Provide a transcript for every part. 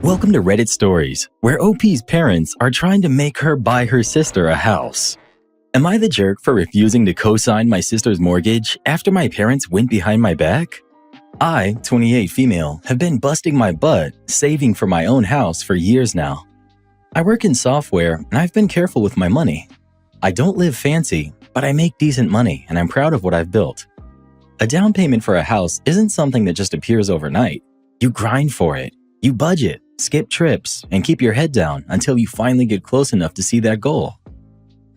Welcome to Reddit Stories, where OP's parents are trying to make her buy her sister a house. Am I the jerk for refusing to co-sign my sister's mortgage after my parents went behind my back? I, 28 female, have been busting my butt saving for my own house for years now. I work in software and I've been careful with my money. I don't live fancy, but I make decent money and I'm proud of what I've built. A down payment for a house isn't something that just appears overnight. You grind for it, you budget, skip trips, and keep your head down until you finally get close enough to see that goal.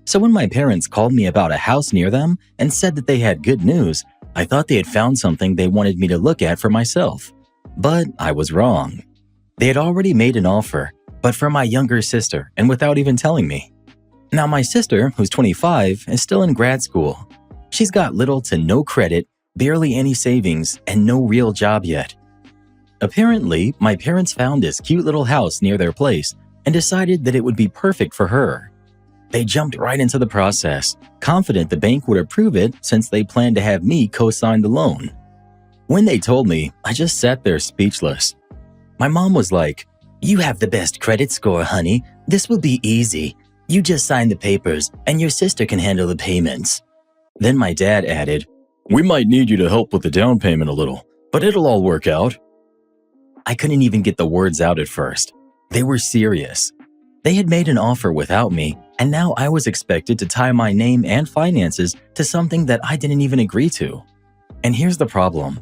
So when my parents called me about a house near them and said that they had good news, I thought they had found something they wanted me to look at for myself. But I was wrong. They had already made an offer, but for my younger sister and without even telling me. Now my sister, who's 25, is still in grad school. She's got little to no credit, barely any savings, and no real job yet. Apparently, my parents found this cute little house near their place and decided that it would be perfect for her. They jumped right into the process, confident the bank would approve it since they planned to have me co-sign the loan. When they told me, I just sat there speechless. My mom was like, "You have the best credit score, honey. This will be easy. You just sign the papers and your sister can handle the payments." Then my dad added, "We might need you to help with the down payment a little, but it'll all work out." I couldn't even get the words out at first. They were serious. They had made an offer without me, and now I was expected to tie my name and finances to something that I didn't even agree to. And here's the problem.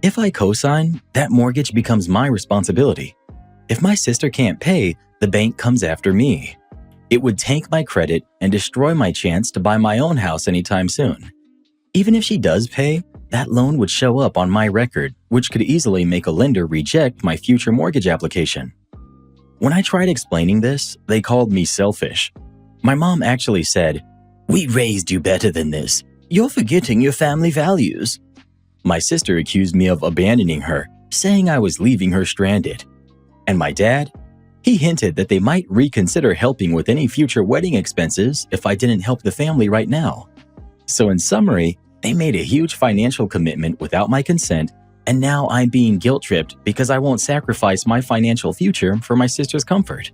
If I co-sign, that mortgage becomes my responsibility. If my sister can't pay, the bank comes after me. It would tank my credit and destroy my chance to buy my own house anytime soon. Even if she does pay, that loan would show up on my record, which could easily make a lender reject my future mortgage application. When I tried explaining this, they called me selfish. My mom actually said, "We raised you better than this. You're forgetting your family values." My sister accused me of abandoning her, saying I was leaving her stranded. And my dad? He hinted that they might reconsider helping with any future wedding expenses if I didn't help the family right now. So in summary, they made a huge financial commitment without my consent, and now I'm being guilt-tripped because I won't sacrifice my financial future for my sister's comfort.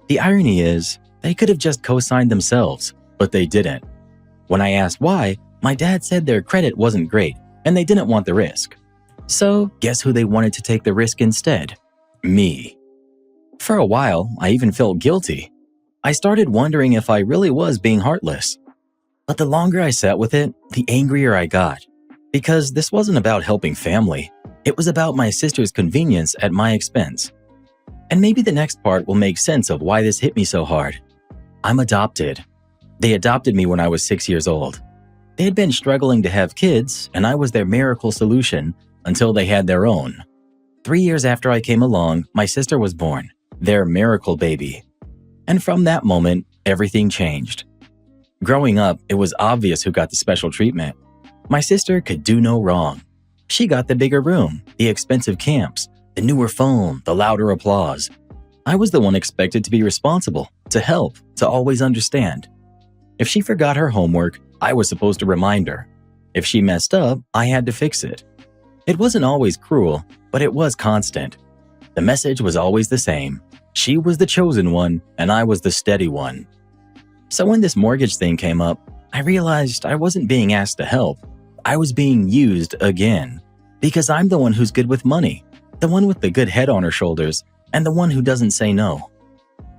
The irony is, they could have just co-signed themselves, but they didn't. When I asked why, my dad said their credit wasn't great, and they didn't want the risk. So guess who they wanted to take the risk instead? Me. For a while, I even felt guilty. I started wondering if I really was being heartless. But the longer I sat with it, the angrier I got. Because this wasn't about helping family. It was about my sister's convenience at my expense. And maybe the next part will make sense of why this hit me so hard. I'm adopted. They adopted me when I was 6 years old. They had been struggling to have kids, and I was their miracle solution until they had their own. 3 years after I came along, my sister was born, their miracle baby. And from that moment, everything changed. Growing up, it was obvious who got the special treatment. My sister could do no wrong. She got the bigger room, the expensive camps, the newer phone, the louder applause. I was the one expected to be responsible, to help, to always understand. If she forgot her homework, I was supposed to remind her. If she messed up, I had to fix it. It wasn't always cruel, but it was constant. The message was always the same. She was the chosen one, and I was the steady one. So when this mortgage thing came up, I realized I wasn't being asked to help. I was being used again. Because I'm the one who's good with money, the one with the good head on her shoulders, and the one who doesn't say no.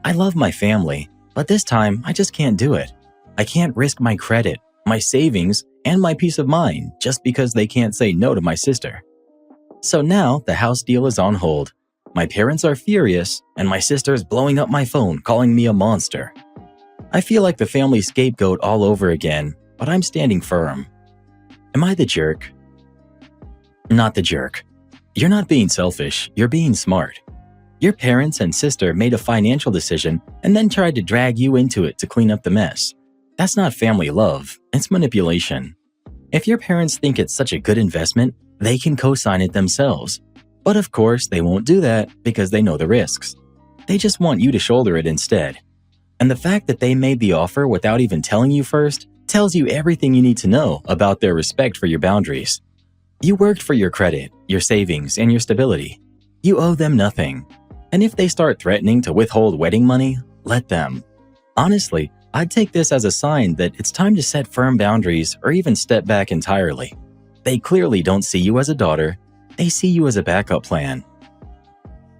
I love my family, but this time I just can't do it. I can't risk my credit, my savings, and my peace of mind just because they can't say no to my sister. So now the house deal is on hold. My parents are furious, and my sister's blowing up my phone calling me a monster. I feel like the family scapegoat all over again, but I'm standing firm. Am I the jerk? Not the jerk. You're not being selfish, you're being smart. Your parents and sister made a financial decision and then tried to drag you into it to clean up the mess. That's not family love, it's manipulation. If your parents think it's such a good investment, they can co-sign it themselves. But of course, they won't do that because they know the risks. They just want you to shoulder it instead. And the fact that they made the offer without even telling you first tells you everything you need to know about their respect for your boundaries. You worked for your credit, your savings, and your stability. You owe them nothing. And if they start threatening to withhold wedding money, let them. Honestly, I'd take this as a sign that it's time to set firm boundaries or even step back entirely. They clearly don't see you as a daughter, they see you as a backup plan.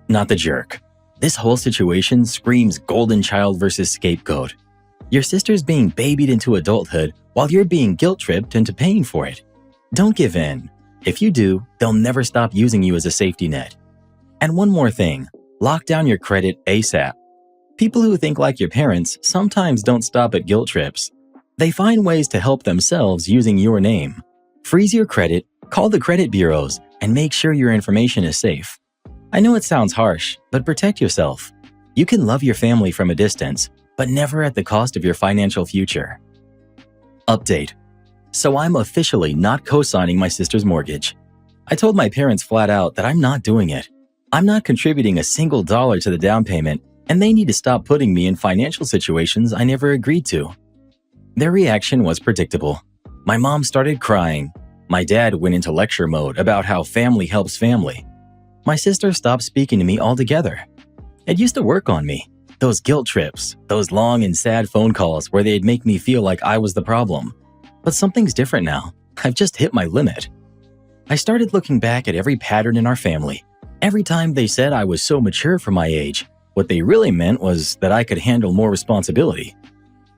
Not the jerk. This whole situation screams golden child versus scapegoat. Your sister's being babied into adulthood while you're being guilt-tripped into paying for it. Don't give in. If you do, they'll never stop using you as a safety net. And one more thing, lock down your credit ASAP. People who think like your parents sometimes don't stop at guilt trips. They find ways to help themselves using your name. Freeze your credit, call the credit bureaus, and make sure your information is safe. I know it sounds harsh, but protect yourself. You can love your family from a distance, but never at the cost of your financial future. Update. So I'm officially not co-signing my sister's mortgage. I told my parents flat out that I'm not doing it. I'm not contributing a single dollar to the down payment, and they need to stop putting me in financial situations I never agreed to. Their reaction was predictable. My mom started crying. My dad went into lecture mode about how family helps family. My sister stopped speaking to me altogether. It used to work on me. Those guilt trips, those long and sad phone calls where they'd make me feel like I was the problem. But something's different now. I've just hit my limit. I started looking back at every pattern in our family. Every time they said I was so mature for my age, what they really meant was that I could handle more responsibility.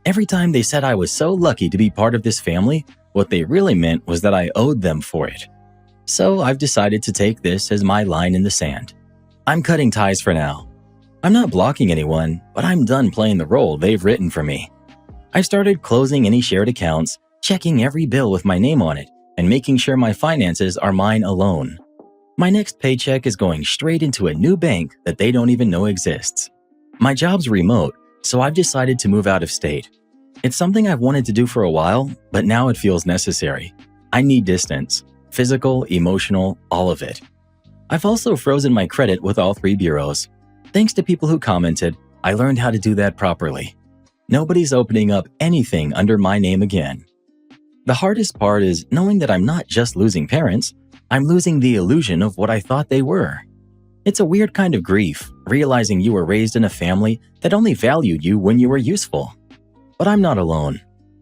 Every time they said I was so lucky to be part of this family, what they really meant was that I owed them for it. So I've decided to take this as my line in the sand. I'm cutting ties for now. I'm not blocking anyone, but I'm done playing the role they've written for me. I started closing any shared accounts, checking every bill with my name on it, and making sure my finances are mine alone. My next paycheck is going straight into a new bank that they don't even know exists. My job's remote, so I've decided to move out of state. It's something I've wanted to do for a while, but now it feels necessary. I need distance. Physical, emotional, all of it. I've also frozen my credit with all 3 bureaus. Thanks to people who commented, I learned how to do that properly. Nobody's opening up anything under my name again. The hardest part is knowing that I'm not just losing parents, I'm losing the illusion of what I thought they were. It's a weird kind of grief, realizing you were raised in a family that only valued you when you were useful. But I'm not alone.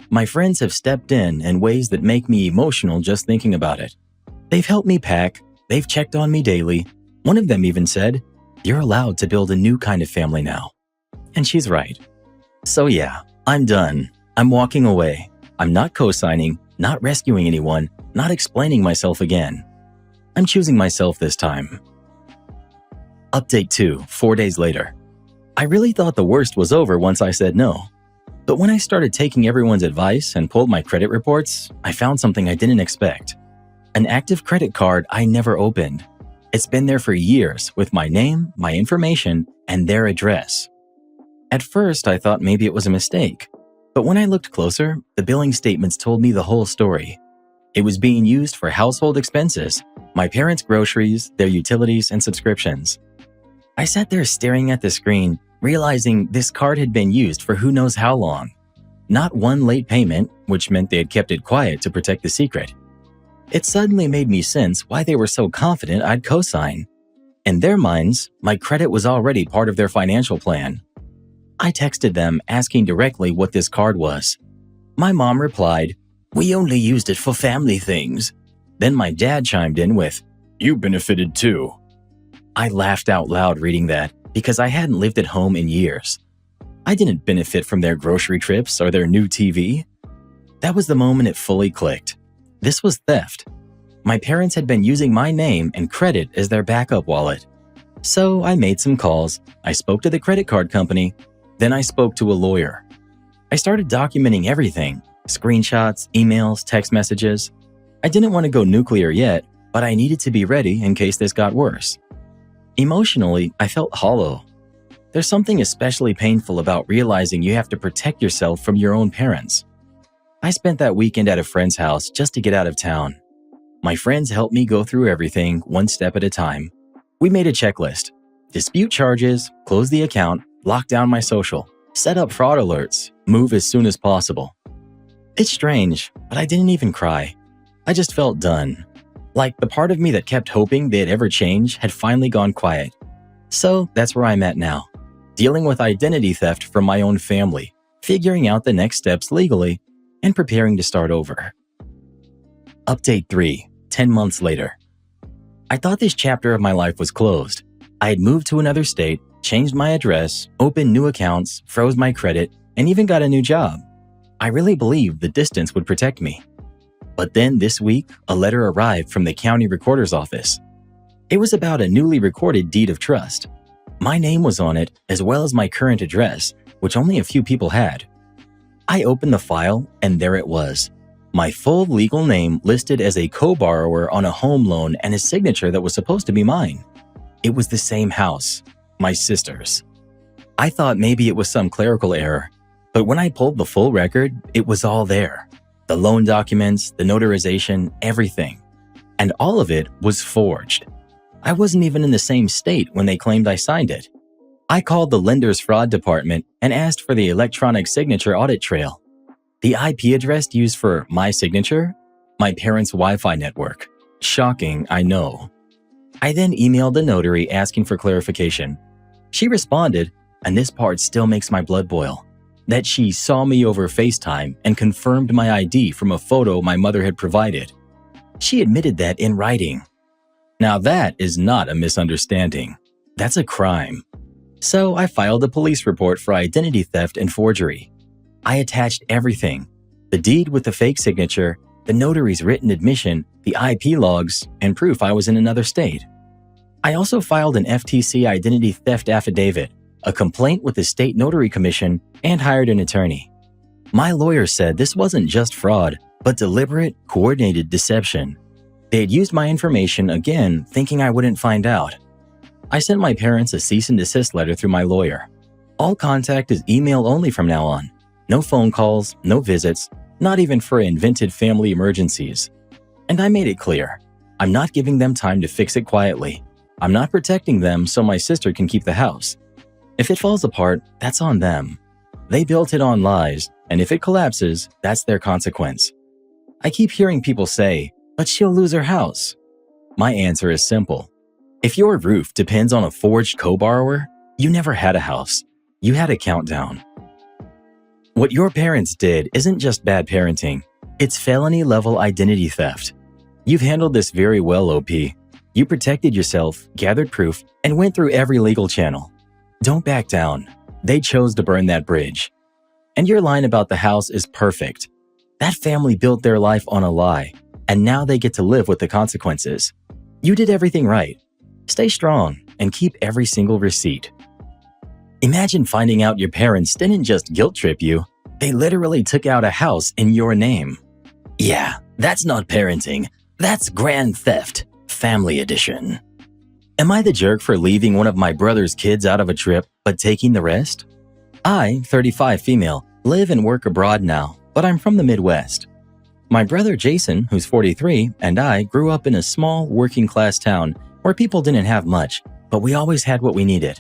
My friends have stepped in ways that make me emotional just thinking about it. They've helped me pack, they've checked on me daily. One of them even said, "You're allowed to build a new kind of family now." And she's right. So yeah, I'm done. I'm walking away. I'm not co-signing, not rescuing anyone, not explaining myself again. I'm choosing myself this time. Update 2, 4 days later. I really thought the worst was over once I said no. But when I started taking everyone's advice and pulled my credit reports, I found something I didn't expect. An active credit card I never opened. It's been there for years with my name, my information, and their address. At first, I thought maybe it was a mistake. But when I looked closer, the billing statements told me the whole story. It was being used for household expenses, my parents' groceries, their utilities, and subscriptions. I sat there staring at the screen, realizing this card had been used for who knows how long. Not one late payment, which meant they had kept it quiet to protect the secret. It suddenly made me sense why they were so confident I'd co-sign. In their minds, my credit was already part of their financial plan. I texted them asking directly what this card was. My mom replied, "We only used it for family things." Then my dad chimed in with, "You benefited too." I laughed out loud reading that because I hadn't lived at home in years. I didn't benefit from their grocery trips or their new TV. That was the moment it fully clicked. This was theft. My parents had been using my name and credit as their backup wallet. So I made some calls. I spoke to the credit card company. Then I spoke to a lawyer. I started documenting everything, screenshots, emails, text messages. I didn't want to go nuclear yet, but I needed to be ready in case this got worse. Emotionally, I felt hollow. There's something especially painful about realizing you have to protect yourself from your own parents. I spent that weekend at a friend's house just to get out of town. My friends helped me go through everything one step at a time. We made a checklist. Dispute charges, close the account, lock down my social, set up fraud alerts, move as soon as possible. It's strange, but I didn't even cry. I just felt done. Like the part of me that kept hoping they'd ever change had finally gone quiet. So that's where I'm at now, dealing with identity theft from my own family, figuring out the next steps legally, and preparing to start over. Update 3, 10 months later. I thought this chapter of my life was closed. I had moved to another state, changed my address, opened new accounts, froze my credit, and even got a new job. I really believed the distance would protect me. But then this week, a letter arrived from the county recorder's office. It was about a newly recorded deed of trust. My name was on it, as well as my current address, which only a few people had. I opened the file, and there it was. My full legal name listed as a co-borrower on a home loan and a signature that was supposed to be mine. It was the same house, my sister's. I thought maybe it was some clerical error, but when I pulled the full record, it was all there. The loan documents, the notarization, everything. And all of it was forged. I wasn't even in the same state when they claimed I signed it. I called the lender's fraud department and asked for the electronic signature audit trail. The IP address used for my signature? My parents' Wi-Fi network. Shocking, I know. I then emailed the notary asking for clarification. She responded, and this part still makes my blood boil, that she saw me over FaceTime and confirmed my ID from a photo my mother had provided. She admitted that in writing. Now that is not a misunderstanding. That's a crime. So I filed a police report for identity theft and forgery. I attached everything: the deed with the fake signature, the notary's written admission, the IP logs, and proof I was in another state. I also filed an FTC identity theft affidavit, a complaint with the State Notary Commission, and hired an attorney. My lawyer said this wasn't just fraud, but deliberate, coordinated deception. They had used my information again, thinking I wouldn't find out. I sent my parents a cease and desist letter through my lawyer. All contact is email only from now on. No phone calls, no visits, not even for invented family emergencies. And I made it clear, I'm not giving them time to fix it quietly. I'm not protecting them so my sister can keep the house. If it falls apart, that's on them. They built it on lies, and if it collapses, that's their consequence. I keep hearing people say, but she'll lose her house. My answer is simple. If your roof depends on a forged co-borrower, you never had a house. You had a countdown. What your parents did isn't just bad parenting. It's felony-level identity theft. You've handled this very well, OP. You protected yourself, gathered proof, and went through every legal channel. Don't back down. They chose to burn that bridge. And your line about the house is perfect. That family built their life on a lie, and now they get to live with the consequences. You did everything right. Stay strong and keep every single receipt. Imagine finding out your parents didn't just guilt trip you, they literally took out a house in your name. Yeah, that's not parenting. That's grand theft, family edition. Am I the jerk for leaving one of my brother's kids out of a trip, but taking the rest? I, 35 female, live and work abroad now, but I'm from the Midwest. My brother Jason, who's 43, and I grew up in a small, working-class town where people didn't have much, but we always had what we needed.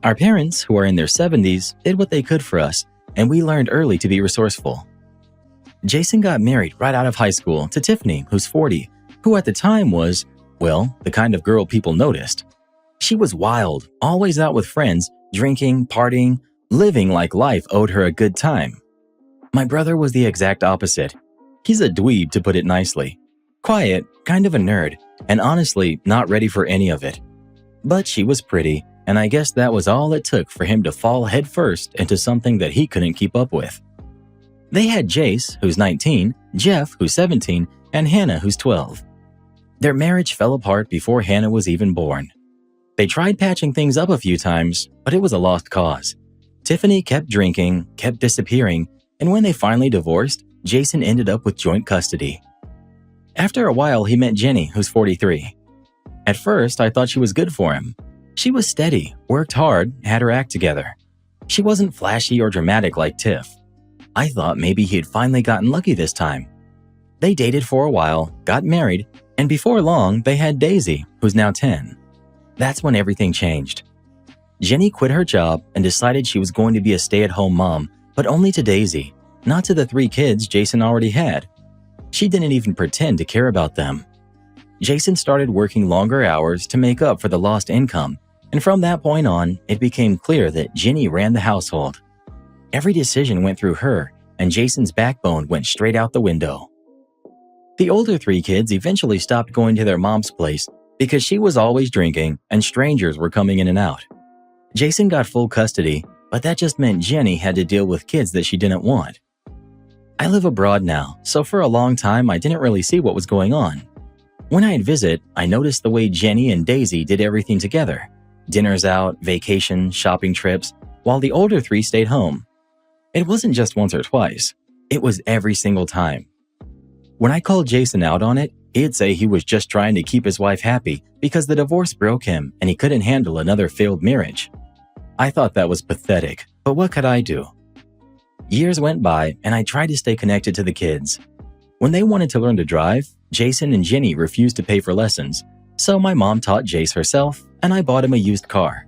Our parents, who are in their 70s, did what they could for us, and we learned early to be resourceful. Jason got married right out of high school to Tiffany, who's 40, who at the time was, well, the kind of girl people noticed. She was wild, always out with friends, drinking, partying, living like life owed her a good time. My brother was the exact opposite. He's a dweeb, to put it nicely. Quiet, kind of a nerd, and honestly not ready for any of it. But she was pretty, and I guess that was all it took for him to fall headfirst into something that he couldn't keep up with. They had Jace, who's 19, Jeff, who's 17, and Hannah, who's 12. Their marriage fell apart before Hannah was even born. They tried patching things up a few times, but it was a lost cause. Tiffany kept drinking, kept disappearing, and when they finally divorced, Jason ended up with joint custody. After a while, he met Jenny, who's 43. At first, I thought she was good for him. She was steady, worked hard, had her act together. She wasn't flashy or dramatic like Tiff. I thought maybe he had finally gotten lucky this time. They dated for a while, got married, and before long, they had Daisy, who's now 10. That's when everything changed. Jenny quit her job and decided she was going to be a stay-at-home mom, but only to Daisy, not to the 3 kids Jason already had. She didn't even pretend to care about them. Jason started working longer hours to make up for the lost income, And from that point on, it became clear that Ginny ran the household. Every decision went through her, and Jason's backbone went straight out the window. The older three kids eventually stopped going to their mom's place because she was always drinking and strangers were coming in and out. Jason got full custody, but that just meant Jenny had to deal with kids that she didn't want. I live abroad now, so for a long time I didn't really see what was going on. When I'd visit, I noticed the way Jenny and Daisy did everything together. Dinners out, vacation, shopping trips, while the older three stayed home. It wasn't just once or twice, it was every single time. When I called Jason out on it, he'd say he was just trying to keep his wife happy because the divorce broke him and he couldn't handle another failed marriage. I thought that was pathetic, but what could I do? Years went by and I tried to stay connected to the kids. When they wanted to learn to drive, Jason and Jenny refused to pay for lessons, so my mom taught Jace herself and I bought him a used car.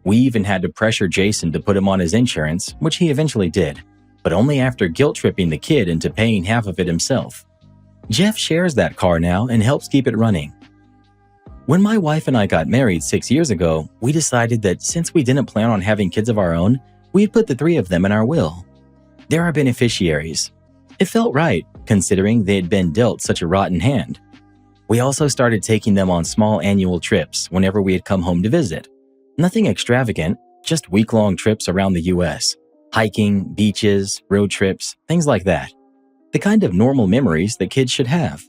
We even had to pressure Jason to put him on his insurance, which he eventually did, but only after guilt-tripping the kid into paying half of it himself. Jeff shares that car now and helps keep it running. When my wife and I got married 6 years ago, we decided that since we didn't plan on having kids of our own, we'd put the three of them in our will. They're our beneficiaries. It felt right, considering they had been dealt such a rotten hand. We also started taking them on small annual trips whenever we had come home to visit. Nothing extravagant, just week-long trips around the US. Hiking, beaches, road trips, things like that. The kind of normal memories that kids should have.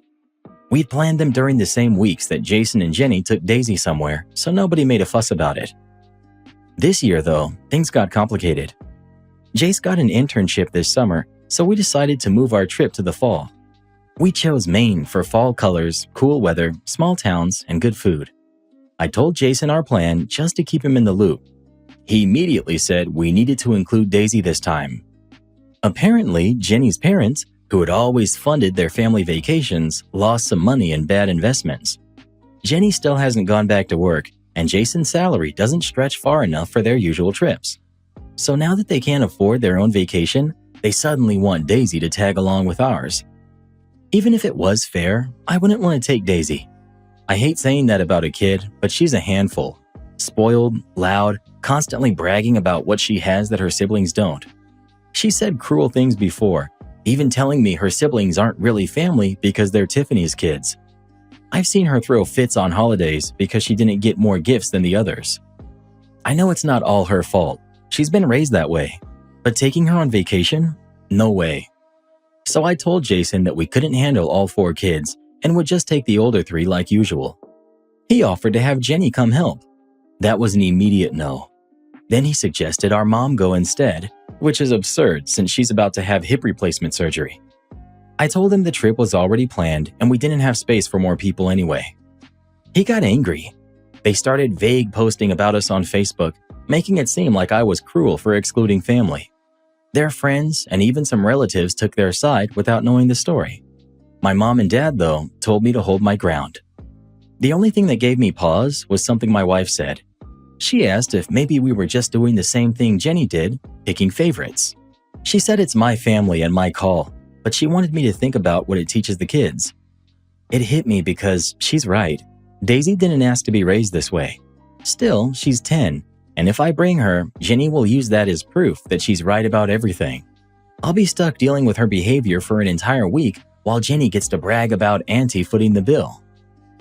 We'd planned them during the same weeks that Jason and Jenny took Daisy somewhere, so nobody made a fuss about it. This year, though, things got complicated. Jace got an internship this summer, so we decided to move our trip to the fall. We chose Maine for fall colors, cool weather, small towns, and good food. I told Jason our plan just to keep him in the loop. He immediately said we needed to include Daisy this time. Apparently, Jenny's parents, who had always funded their family vacations, lost some money in bad investments. Jenny still hasn't gone back to work, and Jason's salary doesn't stretch far enough for their usual trips. So now that they can't afford their own vacation, they suddenly want Daisy to tag along with ours. Even if it was fair, I wouldn't want to take Daisy. I hate saying that about a kid, but she's a handful. Spoiled, loud, constantly bragging about what she has that her siblings don't. She said cruel things before, even telling me her siblings aren't really family because they're Tiffany's kids. I've seen her throw fits on holidays because she didn't get more gifts than the others. I know it's not all her fault. She's been raised that way. But taking her on vacation? No way. So I told Jason that we couldn't handle all 4 kids and would just take the older 3 like usual. He offered to have Jenny come help. That was an immediate no. Then he suggested our mom go instead, which is absurd since she's about to have hip replacement surgery. I told him the trip was already planned and we didn't have space for more people anyway. He got angry. They started vague posting about us on Facebook, making it seem like I was cruel for excluding family. Their friends and even some relatives took their side without knowing the story. My mom and dad, though, told me to hold my ground. The only thing that gave me pause was something my wife said. She asked if maybe we were just doing the same thing Jenny did, picking favorites. She said it's my family and my call, but she wanted me to think about what it teaches the kids. It hit me because she's right. Daisy didn't ask to be raised this way. Still, she's 10, and if I bring her, Jenny will use that as proof that she's right about everything. I'll be stuck dealing with her behavior for an entire week while Jenny gets to brag about Auntie footing the bill.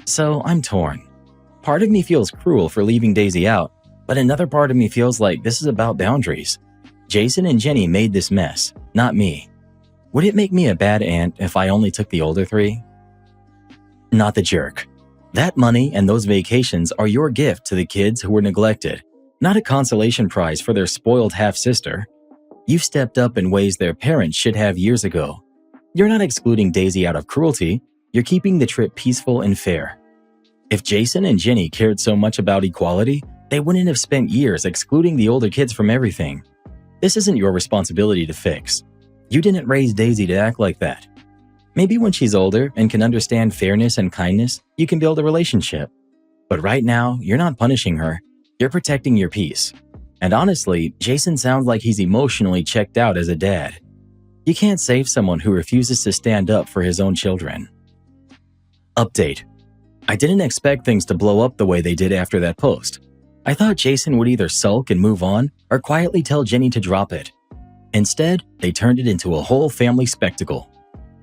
So I'm torn. Part of me feels cruel for leaving Daisy out, but another part of me feels like this is about boundaries. Jason and Jenny made this mess, not me. Would it make me a bad aunt if I only took the older 3? Not the jerk. That money and those vacations are your gift to the kids who were neglected, not a consolation prize for their spoiled half-sister. You've stepped up in ways their parents should have years ago. You're not excluding Daisy out of cruelty, you're keeping the trip peaceful and fair. If Jason and Jenny cared so much about equality, they wouldn't have spent years excluding the older kids from everything. This isn't your responsibility to fix. You didn't raise Daisy to act like that. Maybe when she's older and can understand fairness and kindness, you can build a relationship. But right now, you're not punishing her, you're protecting your peace. And honestly, Jason sounds like he's emotionally checked out as a dad. You can't save someone who refuses to stand up for his own children. Update. I didn't expect things to blow up the way they did after that post. I thought Jason would either sulk and move on or quietly tell Jenny to drop it. Instead, they turned it into a whole family spectacle.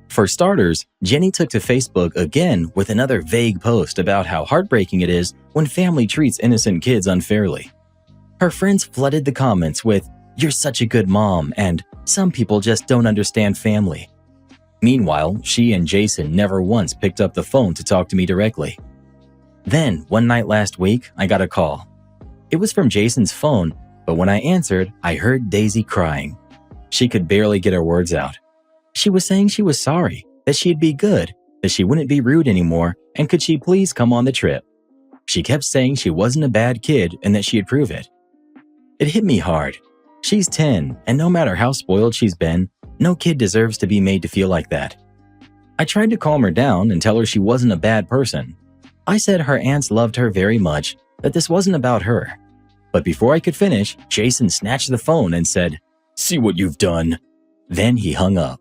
For starters, Jenny took to Facebook again with another vague post about how heartbreaking it is when family treats innocent kids unfairly. Her friends flooded the comments with, "You're such a good mom," and "Some people just don't understand family." Meanwhile, she and Jason never once picked up the phone to talk to me directly. Then, one night last week, I got a call. It was from Jason's phone, but when I answered, I heard Daisy crying. She could barely get her words out. She was saying she was sorry, that she'd be good, that she wouldn't be rude anymore, and could she please come on the trip. She kept saying she wasn't a bad kid and that she'd prove it. It hit me hard. She's 10, and no matter how spoiled she's been, no kid deserves to be made to feel like that. I tried to calm her down and tell her she wasn't a bad person. I said her aunts loved her very much, that this wasn't about her. But before I could finish, Jason snatched the phone and said, "See what you've done." Then he hung up.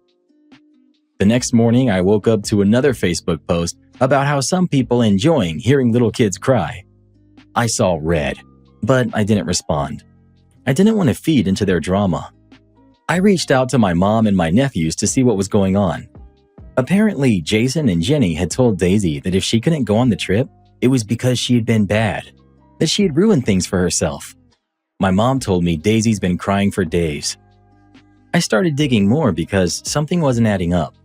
The next morning, I woke up to another Facebook post about how some people enjoying hearing little kids cry. I saw red, but I didn't respond. I didn't want to feed into their drama. I reached out to my mom and my nephews to see what was going on. Apparently, Jason and Jenny had told Daisy that if she couldn't go on the trip, it was because she had been bad, that she had ruined things for herself. My mom told me Daisy's been crying for days. I started digging more because something wasn't adding up.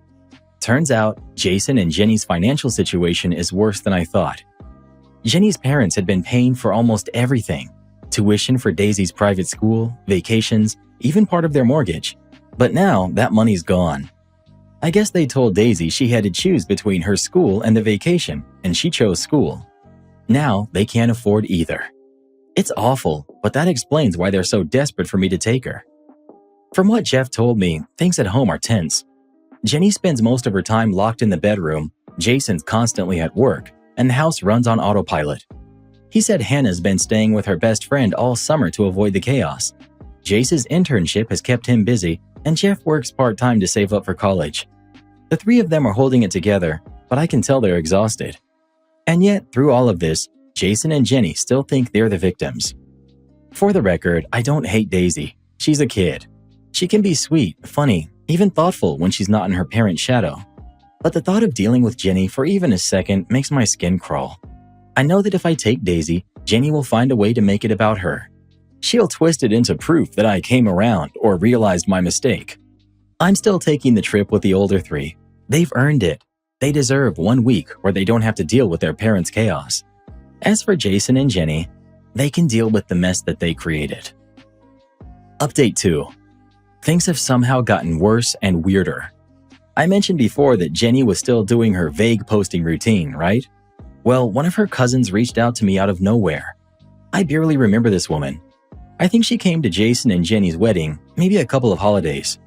Turns out, Jason and Jenny's financial situation is worse than I thought. Jenny's parents had been paying for almost everything: tuition for Daisy's private school, vacations, even part of their mortgage. But now that money's gone. I guess they told Daisy she had to choose between her school and the vacation, and she chose school. Now they can't afford either. It's awful, but that explains why they're so desperate for me to take her. From what Jeff told me, things at home are tense. Jenny spends most of her time locked in the bedroom, Jason's constantly at work, and the house runs on autopilot. He said Hannah's been staying with her best friend all summer to avoid the chaos. Jace's internship has kept him busy, and Jeff works part-time to save up for college. The three of them are holding it together, but I can tell they're exhausted. And yet, through all of this, Jason and Jenny still think they're the victims. For the record, I don't hate Daisy. She's a kid. She can be sweet, funny, even thoughtful when she's not in her parent's shadow. But the thought of dealing with Jenny for even a second makes my skin crawl. I know that if I take Daisy, Jenny will find a way to make it about her. She'll twist it into proof that I came around or realized my mistake. I'm still taking the trip with the older three. They've earned it. They deserve 1 week where they don't have to deal with their parents' chaos. As for Jason and Jenny, they can deal with the mess that they created. Update 2. Things have somehow gotten worse and weirder. I mentioned before that Jenny was still doing her vague posting routine, right? Well, one of her cousins reached out to me out of nowhere. I barely remember this woman. I think she came to Jason and Jenny's wedding, maybe a couple of holidays.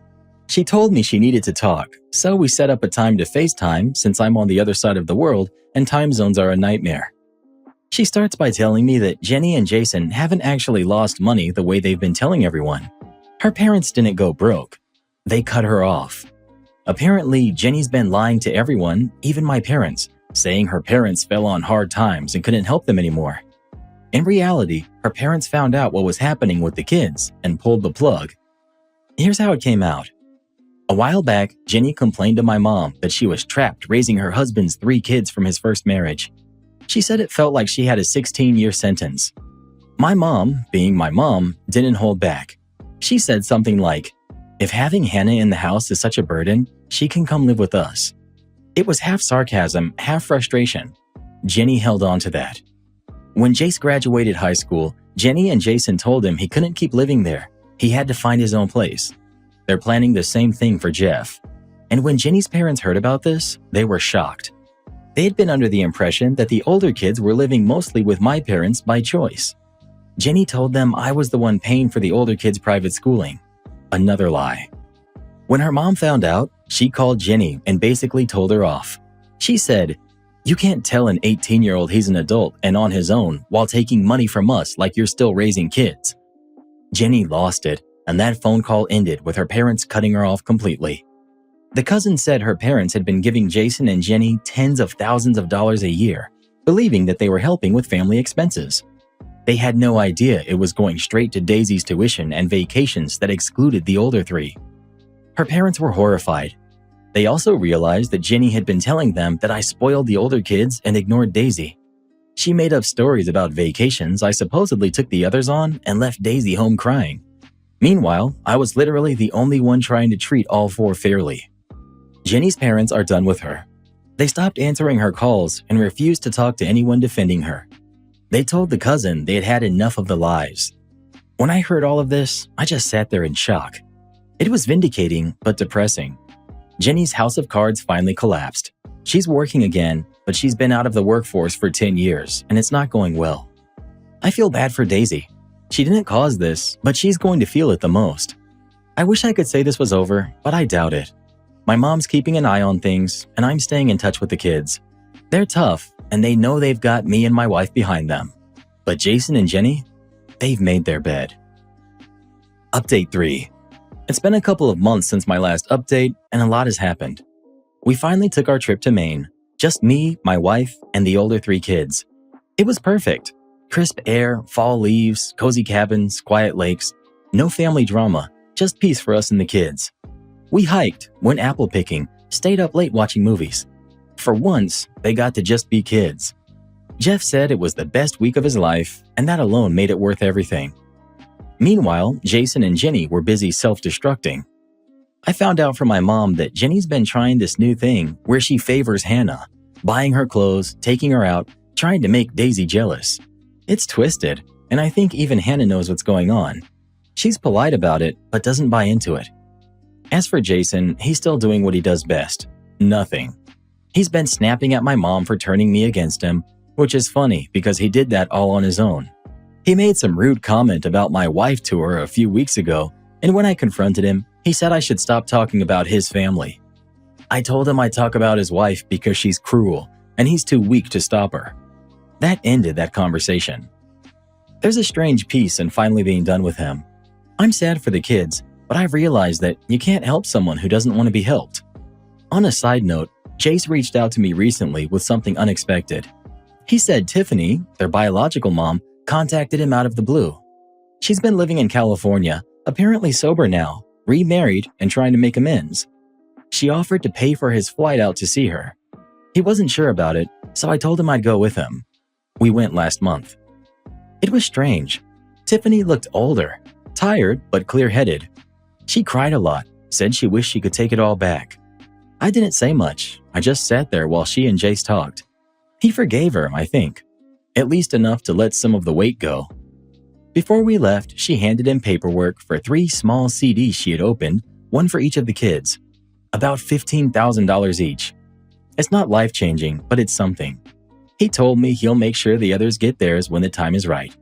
She told me she needed to talk, so we set up a time to FaceTime since I'm on the other side of the world and time zones are a nightmare. She starts by telling me that Jenny and Jason haven't actually lost money the way they've been telling everyone. Her parents didn't go broke. They cut her off. Apparently, Jenny's been lying to everyone, even my parents, saying her parents fell on hard times and couldn't help them anymore. In reality, her parents found out what was happening with the kids and pulled the plug. Here's how it came out. A while back, Jenny complained to my mom that she was trapped raising her husband's 3 kids from his first marriage. She said it felt like she had a 16-year sentence. My mom, being my mom, didn't hold back. She said something like, "If having Hannah in the house is such a burden, she can come live with us." It was half sarcasm, half frustration. Jenny held on to that. When Jace graduated high school, Jenny and Jason told him he couldn't keep living there. He had to find his own place. They're planning the same thing for Jeff. And when Jenny's parents heard about this, they were shocked. They had been under the impression that the older kids were living mostly with my parents by choice. Jenny told them I was the one paying for the older kids' private schooling. Another lie. When her mom found out, she called Jenny and basically told her off. She said, "You can't tell an 18-year-old he's an adult and on his own while taking money from us like you're still raising kids." Jenny lost it, and that phone call ended with her parents cutting her off completely. The cousin said her parents had been giving Jason and Jenny tens of thousands of dollars a year, believing that they were helping with family expenses. They had no idea it was going straight to Daisy's tuition and vacations that excluded the older three. Her parents were horrified. They also realized that Jenny had been telling them that I spoiled the older kids and ignored Daisy. She made up stories about vacations I supposedly took the others on and left Daisy home crying. Meanwhile, I was literally the only one trying to treat all four fairly. Jenny's parents are done with her. They stopped answering her calls and refused to talk to anyone defending her. They told the cousin they had had enough of the lies. When I heard all of this, I just sat there in shock. It was vindicating, but depressing. Jenny's house of cards finally collapsed. She's working again, but she's been out of the workforce for 10 years, and it's not going well. I feel bad for Daisy. She didn't cause this, but she's going to feel it the most. I wish I could say this was over, but I doubt it. My mom's keeping an eye on things, and I'm staying in touch with the kids. They're tough, and they know they've got me and my wife behind them. But Jason and Jenny, they've made their bed. Update 3. It's been a couple of months since my last update, and a lot has happened. We finally took our trip to Maine. Just me, my wife, and the older 3 kids. It was perfect. Crisp air, fall leaves, cozy cabins, quiet lakes. No family drama, just peace for us and the kids. We hiked, went apple picking, stayed up late watching movies. For once, they got to just be kids. Jeff said it was the best week of his life, and that alone made it worth everything. Meanwhile, Jason and Jenny were busy self-destructing. I found out from my mom that Jenny's been trying this new thing where she favors Hannah, buying her clothes, taking her out, trying to make Daisy jealous. It's twisted, and I think even Hannah knows what's going on. She's polite about it, but doesn't buy into it. As for Jason, he's still doing what he does best. Nothing. He's been snapping at my mom for turning me against him, which is funny because he did that all on his own. He made some rude comment about my wife to her a few weeks ago, and when I confronted him, he said I should stop talking about his family. I told him I'd talk about his wife because she's cruel, and he's too weak to stop her. That ended that conversation. There's a strange peace in finally being done with him. I'm sad for the kids, but I've realized that you can't help someone who doesn't want to be helped. On a side note, Jace reached out to me recently with something unexpected. He said Tiffany, their biological mom, contacted him out of the blue. She's been living in California, apparently sober now, remarried, and trying to make amends. She offered to pay for his flight out to see her. He wasn't sure about it, so I told him I'd go with him. We went last month. It was strange. Tiffany looked older, tired but clear-headed. She cried a lot, said she wished she could take it all back. I didn't say much. I just sat there while she and Jace talked. He forgave her, I think. At least enough to let some of the weight go. Before we left, she handed him paperwork for 3 small CDs she had opened, one for each of the kids. About $15,000 each. It's not life-changing, but it's something. He told me he'll make sure the others get theirs when the time is right.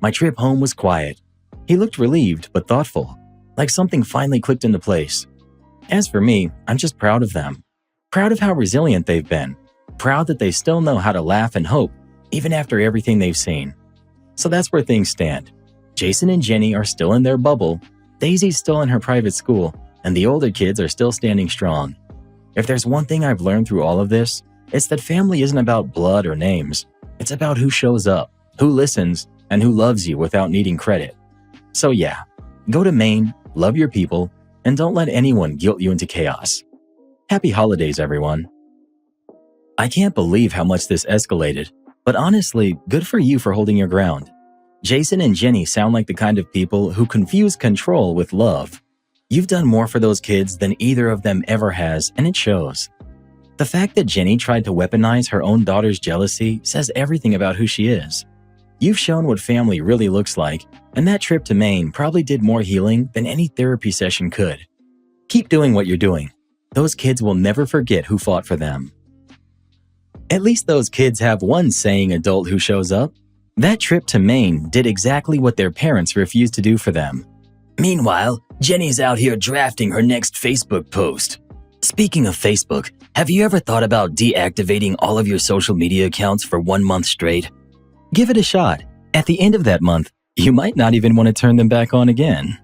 My trip home was quiet. He looked relieved but thoughtful, like something finally clicked into place. As for me, I'm just proud of them. Proud of how resilient they've been. Proud that they still know how to laugh and hope, even after everything they've seen. So that's where things stand. Jason and Jenny are still in their bubble, Daisy's still in her private school, and the older kids are still standing strong. If there's one thing I've learned through all of this, it's that family isn't about blood or names. It's about who shows up, who listens, and who loves you without needing credit. So yeah, go to Maine, love your people, and don't let anyone guilt you into chaos. Happy holidays, everyone. I can't believe how much this escalated, but honestly, good for you for holding your ground. Jason and Jenny sound like the kind of people who confuse control with love. You've done more for those kids than either of them ever has, and it shows. The fact that Jenny tried to weaponize her own daughter's jealousy says everything about who she is. You've shown what family really looks like, and that trip to Maine probably did more healing than any therapy session could. Keep doing what you're doing. Those kids will never forget who fought for them. At least those kids have one saying adult who shows up. That trip to Maine did exactly what their parents refused to do for them. Meanwhile, Jenny's out here drafting her next Facebook post. Speaking of Facebook, have you ever thought about deactivating all of your social media accounts for 1 month straight? Give it a shot. At the end of that month, you might not even want to turn them back on again.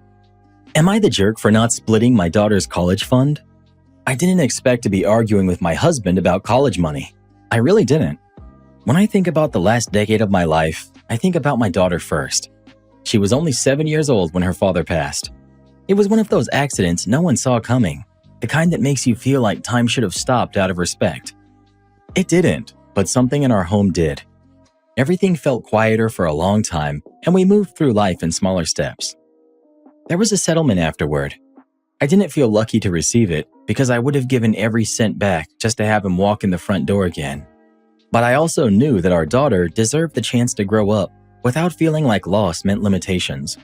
Am I the jerk for not splitting my daughter's college fund? I didn't expect to be arguing with my husband about college money. I really didn't. When I think about the last decade of my life, I think about my daughter first. She was only 7 years old when her father passed. It was one of those accidents no one saw coming, the kind that makes you feel like time should have stopped out of respect. It didn't, but something in our home did. Everything felt quieter for a long time, and we moved through life in smaller steps. There was a settlement afterward. I didn't feel lucky to receive it because I would have given every cent back just to have him walk in the front door again. But I also knew that our daughter deserved the chance to grow up without feeling like loss meant limitations.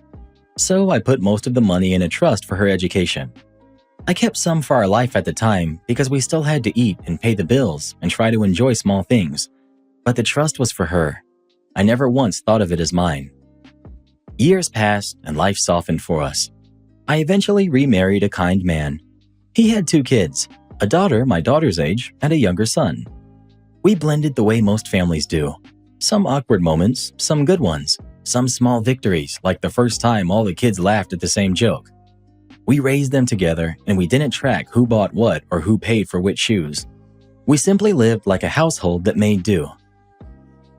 So I put most of the money in a trust for her education. I kept some for our life at the time because we still had to eat and pay the bills and try to enjoy small things. But the trust was for her. I never once thought of it as mine. Years passed and life softened for us. I eventually remarried a kind man. He had 2 kids, a daughter my daughter's age and a younger son. We blended the way most families do. Some awkward moments, some good ones, some small victories like the first time all the kids laughed at the same joke. We raised them together and we didn't track who bought what or who paid for which shoes. We simply lived like a household that made do.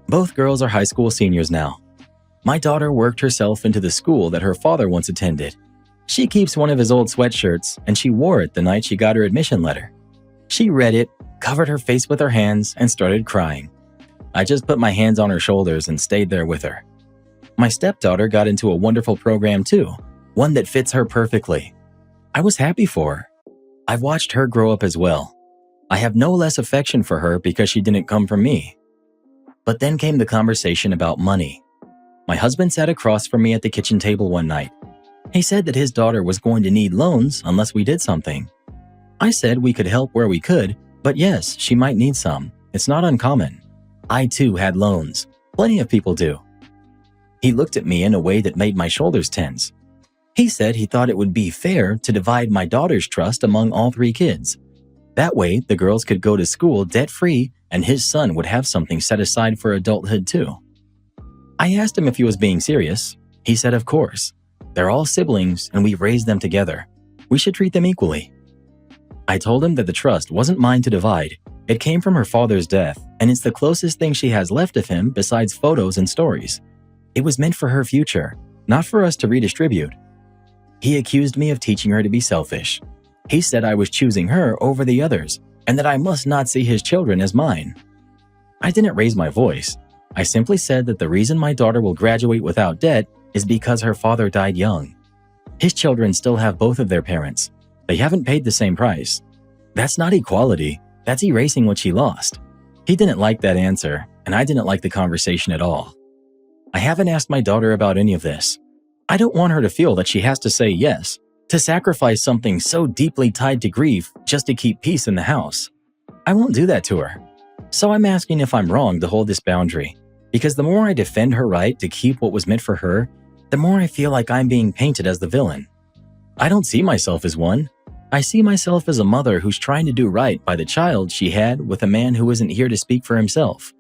Both girls are high school seniors now. My daughter worked herself into the school that her father once attended. She keeps one of his old sweatshirts and she wore it the night she got her admission letter. She read it, covered her face with her hands, and started crying. I just put my hands on her shoulders and stayed there with her. My stepdaughter got into a wonderful program too, one that fits her perfectly. I was happy for her. I've watched her grow up as well. I have no less affection for her because she didn't come from me. But then came the conversation about money. My husband sat across from me at the kitchen table one night. He said that his daughter was going to need loans unless we did something. I said we could help where we could, but yes, she might need some. It's not uncommon. I too had loans. Plenty of people do. He looked at me in a way that made my shoulders tense. He said he thought it would be fair to divide my daughter's trust among all 3 kids. That way, the girls could go to school debt-free and his son would have something set aside for adulthood too. I asked him if he was being serious. He said, of course. They're all siblings and we raised them together. We should treat them equally. I told him that the trust wasn't mine to divide. It came from her father's death, and it's the closest thing she has left of him besides photos and stories. It was meant for her future, not for us to redistribute. He accused me of teaching her to be selfish. He said I was choosing her over the others, and that I must not see his children as mine. I didn't raise my voice. I simply said that the reason my daughter will graduate without debt is because her father died young. His children still have both of their parents. They haven't paid the same price. That's not equality. That's erasing what she lost. He didn't like that answer, and I didn't like the conversation at all. I haven't asked my daughter about any of this. I don't want her to feel that she has to say yes, to sacrifice something so deeply tied to grief just to keep peace in the house. I won't do that to her. So I'm asking if I'm wrong to hold this boundary, because the more I defend her right to keep what was meant for her, the more I feel like I'm being painted as the villain. I don't see myself as one. I see myself as a mother who's trying to do right by the child she had with a man who isn't here to speak for himself.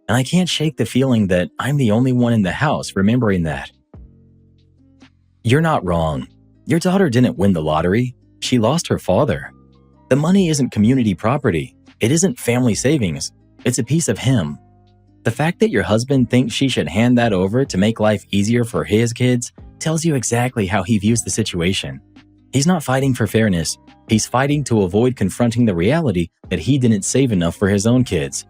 And I can't shake the feeling that I'm the only one in the house remembering that. You're not wrong. Your daughter didn't win the lottery. She lost her father. The money isn't community property. It isn't family savings. It's a piece of him. The fact that your husband thinks she should hand that over to make life easier for his kids tells you exactly how he views the situation. He's not fighting for fairness. He's fighting to avoid confronting the reality that he didn't save enough for his own kids.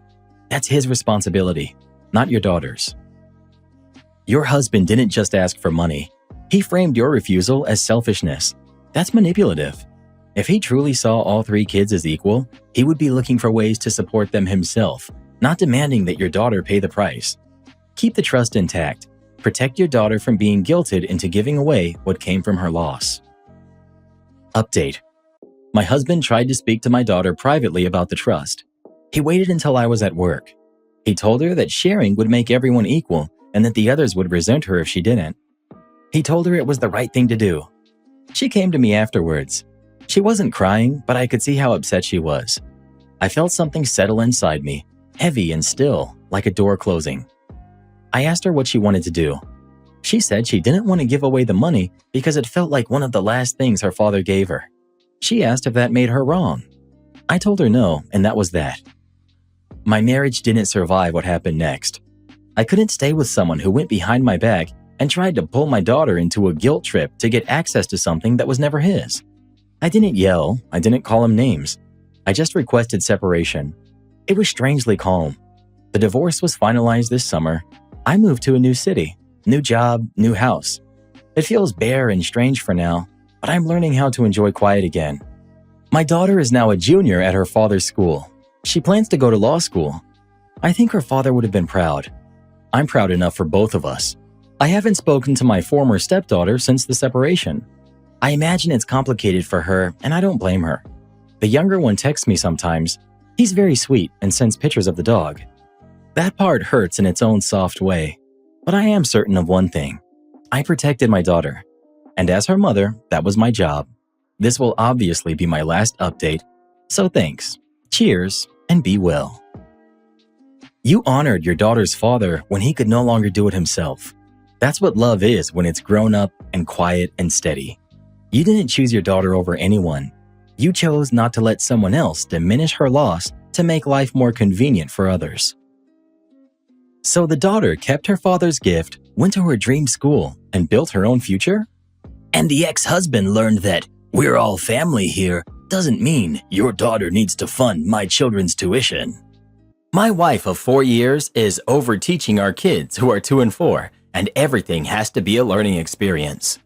That's his responsibility, not your daughter's. Your husband didn't just ask for money. He framed your refusal as selfishness. That's manipulative. If he truly saw all 3 kids as equal, he would be looking for ways to support them himself, not demanding that your daughter pay the price. Keep the trust intact. Protect your daughter from being guilted into giving away what came from her loss. Update. My husband tried to speak to my daughter privately about the trust. He waited until I was at work. He told her that sharing would make everyone equal and that the others would resent her if she didn't. He told her it was the right thing to do. She came to me afterwards. She wasn't crying, but I could see how upset she was. I felt something settle inside me, heavy and still, like a door closing. I asked her what she wanted to do. She said she didn't want to give away the money because it felt like one of the last things her father gave her. She asked if that made her wrong. I told her no, and that was that. My marriage didn't survive what happened next. I couldn't stay with someone who went behind my back and tried to pull my daughter into a guilt trip to get access to something that was never his. I didn't yell, I didn't call him names. I just requested separation. It was strangely calm. The divorce was finalized this summer. I moved to a new city, new job, new house. It feels bare and strange for now, but I'm learning how to enjoy quiet again. My daughter is now a junior at her father's school. She plans to go to law school. I think her father would have been proud. I'm proud enough for both of us. I haven't spoken to my former stepdaughter since the separation. I imagine it's complicated for her, and I don't blame her. The younger one texts me sometimes. He's very sweet and sends pictures of the dog. That part hurts in its own soft way, but I am certain of one thing. I protected my daughter, and as her mother, that was my job. This will obviously be my last update, so thanks. Cheers, and be well. You honored your daughter's father when he could no longer do it himself. That's what love is when it's grown up and quiet and steady. You didn't choose your daughter over anyone. You chose not to let someone else diminish her loss to make life more convenient for others. So the daughter kept her father's gift, went to her dream school, and built her own future? And the ex-husband learned that we're all family here doesn't mean your daughter needs to fund my children's tuition. My wife of 4 years is over-teaching our kids who are 2 and 4, and everything has to be a learning experience.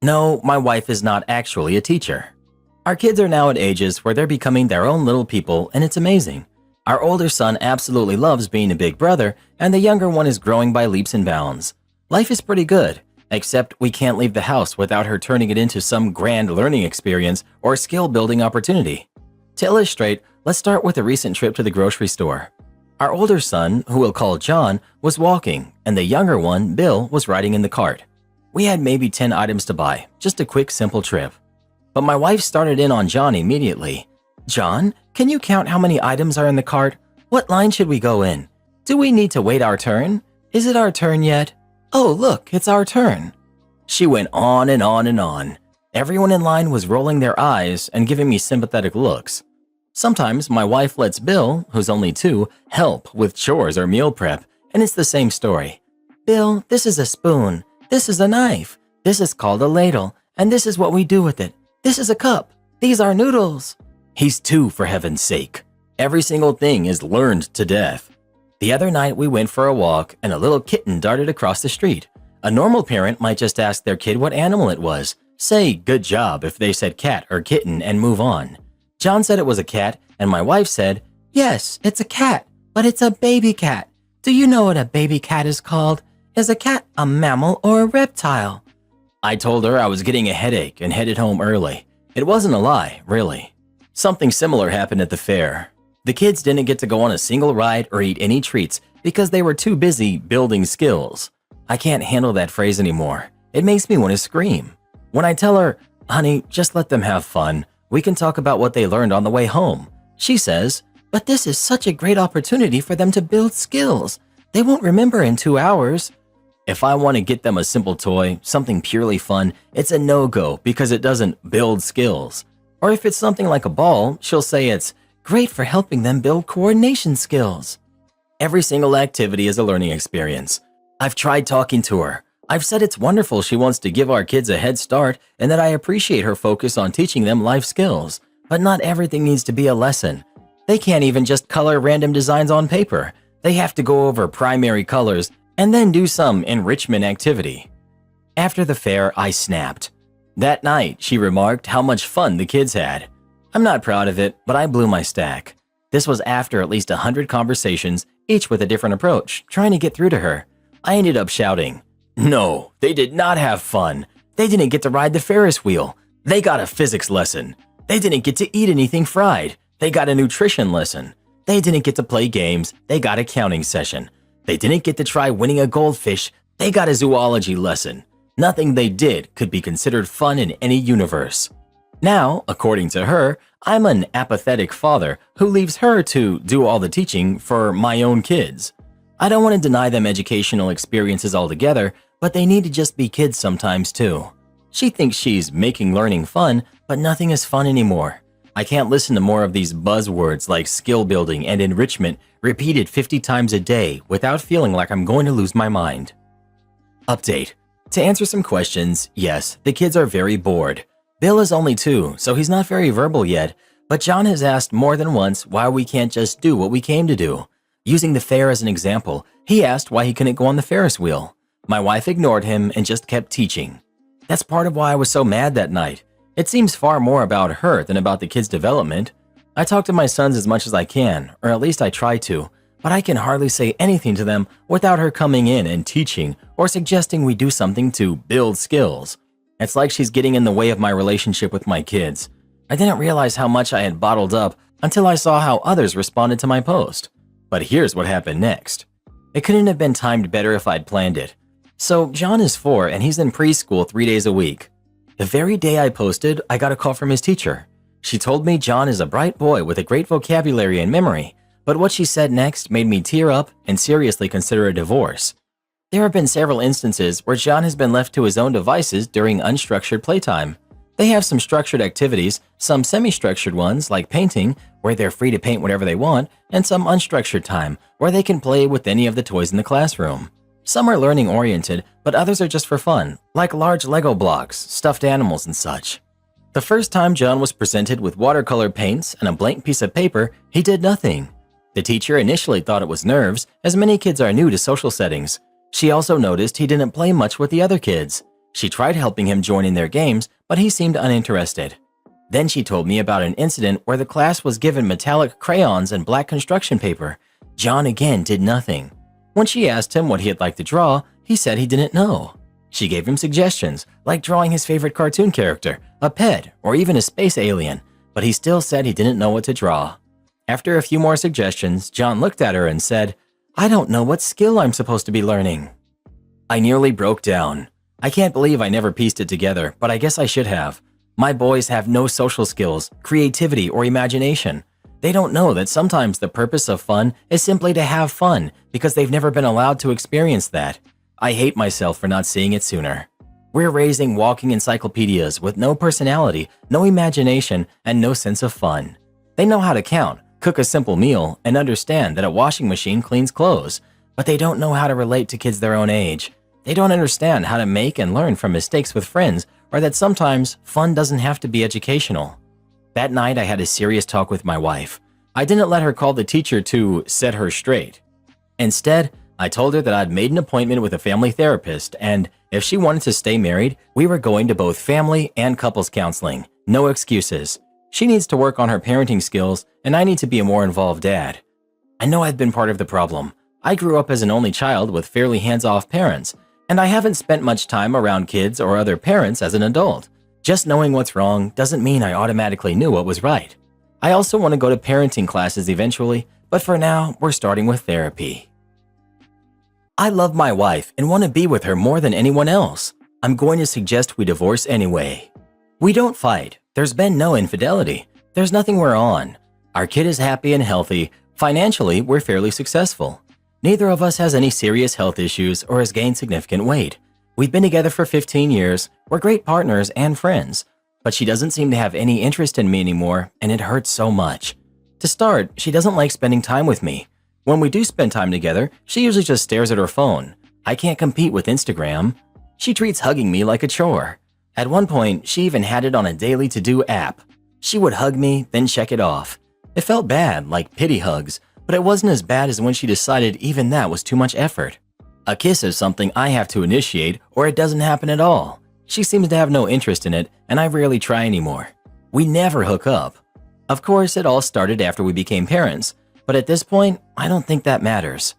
No, my wife is not actually a teacher. Our kids are now at ages where they're becoming their own little people, and it's amazing. Our older son absolutely loves being a big brother, and the younger one is growing by leaps and bounds. Life is pretty good, except we can't leave the house without her turning it into some grand learning experience or skill-building opportunity. To illustrate, let's start with a recent trip to the grocery store. Our older son, who we'll call John, was walking, and the younger one, Bill, was riding in the cart. We had maybe 10 items to buy, just a quick, simple trip. But my wife started in on John immediately. John, can you count how many items are in the cart? What line should we go in? Do we need to wait our turn? Is it our turn yet? Oh, look, it's our turn. She went on and on and on. Everyone in line was rolling their eyes and giving me sympathetic looks. Sometimes my wife lets Bill, who's only 2, help with chores or meal prep, and it's the same story. Bill, this is a spoon. This is a knife. This is called a ladle, and this is what we do with it. This is a cup. These are noodles. He's 2, for heaven's sake. Every single thing is learned to death. The other night we went for a walk and a little kitten darted across the street. A normal parent might just ask their kid what animal it was. Say, good job if they said cat or kitten and move on. John said it was a cat, and my wife said, yes, it's a cat, but it's a baby cat. Do you know what a baby cat is called? Is a cat a mammal or a reptile? I told her I was getting a headache and headed home early. It wasn't a lie, really. Something similar happened at the fair. The kids didn't get to go on a single ride or eat any treats because they were too busy building skills. I can't handle that phrase anymore. It makes me want to scream. When I tell her, honey, just let them have fun. We can talk about what they learned on the way home. She says, but this is such a great opportunity for them to build skills. They won't remember in 2 hours. If I want to get them a simple toy, something purely fun, it's a no-go because it doesn't build skills. Or if it's something like a ball, she'll say it's great for helping them build coordination skills. Every single activity is a learning experience. I've tried talking to her. I've said it's wonderful she wants to give our kids a head start and that I appreciate her focus on teaching them life skills. But not everything needs to be a lesson. They can't even just color random designs on paper. They have to go over primary colors and then do some enrichment activity. After the fair, I snapped. That night, she remarked how much fun the kids had. I'm not proud of it, but I blew my stack. This was after at least 100 conversations, each with a different approach, trying to get through to her. I ended up shouting, no, they did not have fun. They didn't get to ride the Ferris wheel. They got a physics lesson. They didn't get to eat anything fried. They got a nutrition lesson. They didn't get to play games. They got a counting session. They didn't get to try winning a goldfish. They got a zoology lesson. Nothing they did could be considered fun in any universe. Now, according to her, I'm an apathetic father who leaves her to do all the teaching for my own kids. I don't want to deny them educational experiences altogether, but they need to just be kids sometimes too. She thinks she's making learning fun, but nothing is fun anymore. I can't listen to more of these buzzwords like skill building and enrichment repeated 50 times a day without feeling like I'm going to lose my mind. Update. To answer some questions, yes, the kids are very bored. Bill is only 2, so he's not very verbal yet, but John has asked more than once why we can't just do what we came to do. Using the fair as an example, he asked why he couldn't go on the Ferris wheel. My wife ignored him and just kept teaching. That's part of why I was so mad that night. It seems far more about her than about the kids' development. I talk to my sons as much as I can, or at least I try to, but I can hardly say anything to them without her coming in and teaching or suggesting we do something to build skills. It's like she's getting in the way of my relationship with my kids. I didn't realize how much I had bottled up until I saw how others responded to my post. But here's what happened next. It couldn't have been timed better if I'd planned it. So John is 4 and he's in preschool 3 days a week. The very day I posted, I got a call from his teacher. She told me John is a bright boy with a great vocabulary and memory, but what she said next made me tear up and seriously consider a divorce. There have been several instances where John has been left to his own devices during unstructured playtime. They have some structured activities, some semi-structured ones like painting, where they're free to paint whatever they want, and some unstructured time, where they can play with any of the toys in the classroom. Some are learning-oriented, but others are just for fun, like large Lego blocks, stuffed animals, and such. The first time John was presented with watercolor paints and a blank piece of paper, he did nothing. The teacher initially thought it was nerves, as many kids are new to social settings. She also noticed he didn't play much with the other kids. She tried helping him join in their games, but he seemed uninterested. Then she told me about an incident where the class was given metallic crayons and black construction paper. John again did nothing. When she asked him what he'd like to draw, he said he didn't know. She gave him suggestions, like drawing his favorite cartoon character, a pet, or even a space alien, but he still said he didn't know what to draw. After a few more suggestions, John looked at her and said, "I don't know what skill I'm supposed to be learning." I nearly broke down. I can't believe I never pieced it together, but I guess I should have. My boys have no social skills, creativity, or imagination. They don't know that sometimes the purpose of fun is simply to have fun because they've never been allowed to experience that. I hate myself for not seeing it sooner. We're raising walking encyclopedias with no personality, no imagination, and no sense of fun. They know how to count, cook a simple meal, and understand that a washing machine cleans clothes, but they don't know how to relate to kids their own age. They don't understand how to make and learn from mistakes with friends, or that sometimes fun doesn't have to be educational. That night, I had a serious talk with my wife. I didn't let her call the teacher to set her straight. Instead, I told her that I'd made an appointment with a family therapist, and if she wanted to stay married, we were going to both family and couples counseling. No excuses. She needs to work on her parenting skills, and I need to be a more involved dad. I know I've been part of the problem. I grew up as an only child with fairly hands-off parents, and I haven't spent much time around kids or other parents as an adult. Just knowing what's wrong doesn't mean I automatically knew what was right. I also want to go to parenting classes eventually, but for now, we're starting with therapy. I love my wife and want to be with her more than anyone else. I'm going to suggest we divorce anyway. We don't fight. There's been no infidelity. There's nothing we're on. Our kid is happy and healthy. Financially, we're fairly successful. Neither of us has any serious health issues or has gained significant weight. We've been together for 15 years. We're great partners and friends. But she doesn't seem to have any interest in me anymore, and it hurts so much. To start, she doesn't like spending time with me. When we do spend time together, she usually just stares at her phone. I can't compete with Instagram. She treats hugging me like a chore. At one point, she even had it on a daily to-do app. She would hug me, then check it off. It felt bad, like pity hugs, but it wasn't as bad as when she decided even that was too much effort. A kiss is something I have to initiate, or it doesn't happen at all. She seems to have no interest in it, and I rarely try anymore. We never hook up. Of course, it all started after we became parents, but at this point, I don't think that matters.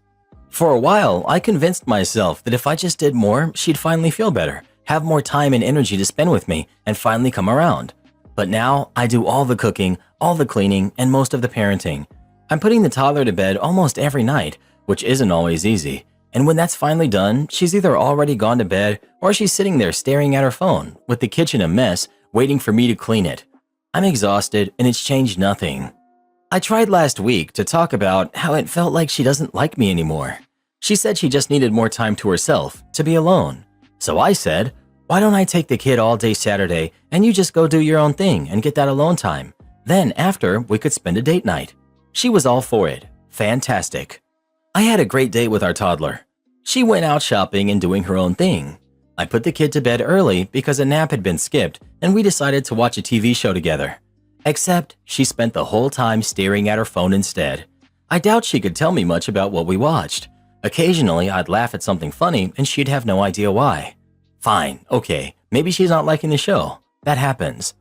For a while, I convinced myself that if I just did more, she'd finally feel better, have more time and energy to spend with me, and finally come around. But now, I do all the cooking, all the cleaning, and most of the parenting. I'm putting the toddler to bed almost every night, which isn't always easy. And when that's finally done, she's either already gone to bed or she's sitting there staring at her phone, with the kitchen a mess, waiting for me to clean it. I'm exhausted and it's changed nothing. I tried last week to talk about how it felt like she doesn't like me anymore. She said she just needed more time to herself, to be alone. So I said, why don't I take the kid all day Saturday and you just go do your own thing and get that alone time? Then after, we could spend a date night. She was all for it. Fantastic. I had a great day with our toddler. She went out shopping and doing her own thing. I put the kid to bed early because a nap had been skipped and we decided to watch a TV show together. Except she spent the whole time staring at her phone instead. I doubt she could tell me much about what we watched. Occasionally, I'd laugh at something funny and she'd have no idea why. Fine, okay, maybe she's not liking the show. That happens.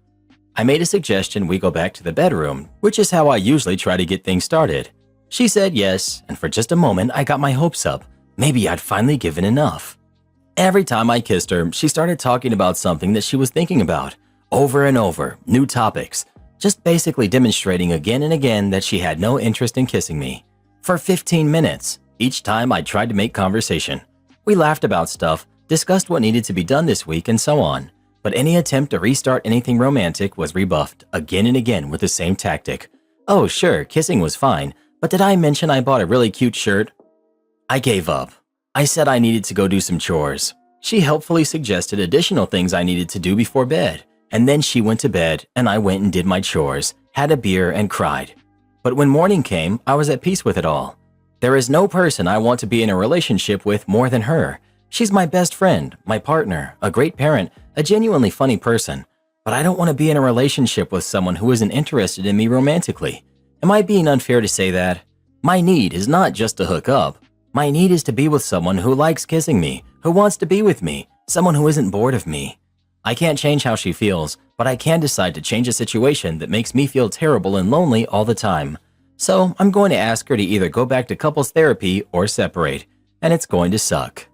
I made a suggestion we go back to the bedroom, which is how I usually try to get things started. She said yes, and for just a moment I got my hopes up. Maybe I'd finally given enough. Every time I kissed her, she started talking about something that she was thinking about, over and over, new topics, just basically demonstrating again and again that she had no interest in kissing me. For 15 minutes, each time I tried to make conversation. We laughed about stuff, discussed what needed to be done this week, and so on. But any attempt to restart anything romantic was rebuffed again and again with the same tactic. Oh sure, kissing was fine, but did I mention I bought a really cute shirt? I gave up. I said I needed to go do some chores. She helpfully suggested additional things I needed to do before bed, and then she went to bed and I went and did my chores, had a beer, and cried. But when morning came, I was at peace with it all. There is no person I want to be in a relationship with more than her. She's my best friend, my partner, a great parent, a genuinely funny person. But I don't want to be in a relationship with someone who isn't interested in me romantically. Am I being unfair to say that? My need is not just to hook up. My need is to be with someone who likes kissing me, who wants to be with me, someone who isn't bored of me. I can't change how she feels, but I can decide to change a situation that makes me feel terrible and lonely all the time. So I'm going to ask her to either go back to couples therapy or separate, and it's going to suck.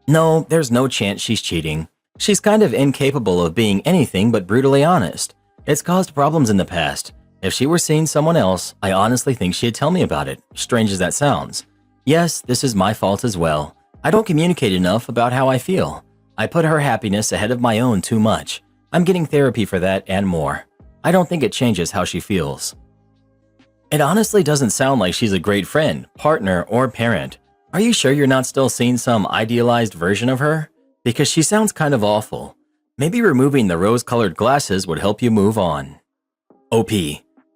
No, there's no chance she's cheating. She's kind of incapable of being anything but brutally honest. It's caused problems in the past. If she were seeing someone else, I honestly think she'd tell me about it, strange as that sounds. Yes, this is my fault as well. I don't communicate enough about how I feel. I put her happiness ahead of my own too much. I'm getting therapy for that and more. I don't think it changes how she feels. It honestly doesn't sound like she's a great friend, partner, or parent. Are you sure you're not still seeing some idealized version of her? Because she sounds kind of awful. Maybe removing the rose-colored glasses would help you move on. OP.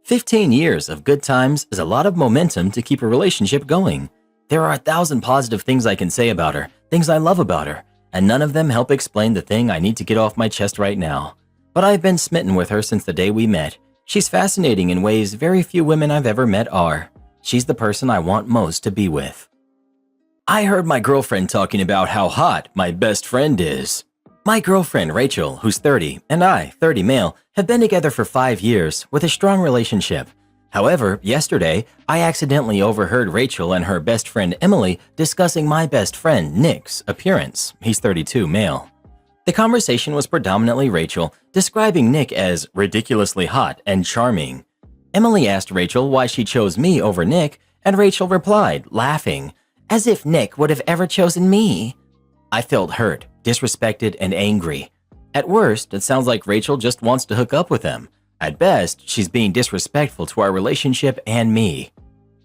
15 years of good times is a lot of momentum to keep a relationship going. There are 1,000 positive things I can say about her, things I love about her, and none of them help explain the thing I need to get off my chest right now. But I've been smitten with her since the day we met. She's fascinating in ways very few women I've ever met are. She's the person I want most to be with. I heard my girlfriend talking about how hot my best friend is. My girlfriend Rachel, who's 30, and I, 30 male, have been together for 5 years with a strong relationship. However, yesterday, I accidentally overheard Rachel and her best friend Emily discussing my best friend Nick's appearance. He's 32 male. The conversation was predominantly Rachel describing Nick as ridiculously hot and charming. Emily asked Rachel why she chose me over Nick, and Rachel replied, laughing, as if Nick would have ever chosen me. I felt hurt, disrespected, and angry. At worst, it sounds like Rachel just wants to hook up with him. At best, she's being disrespectful to our relationship and me.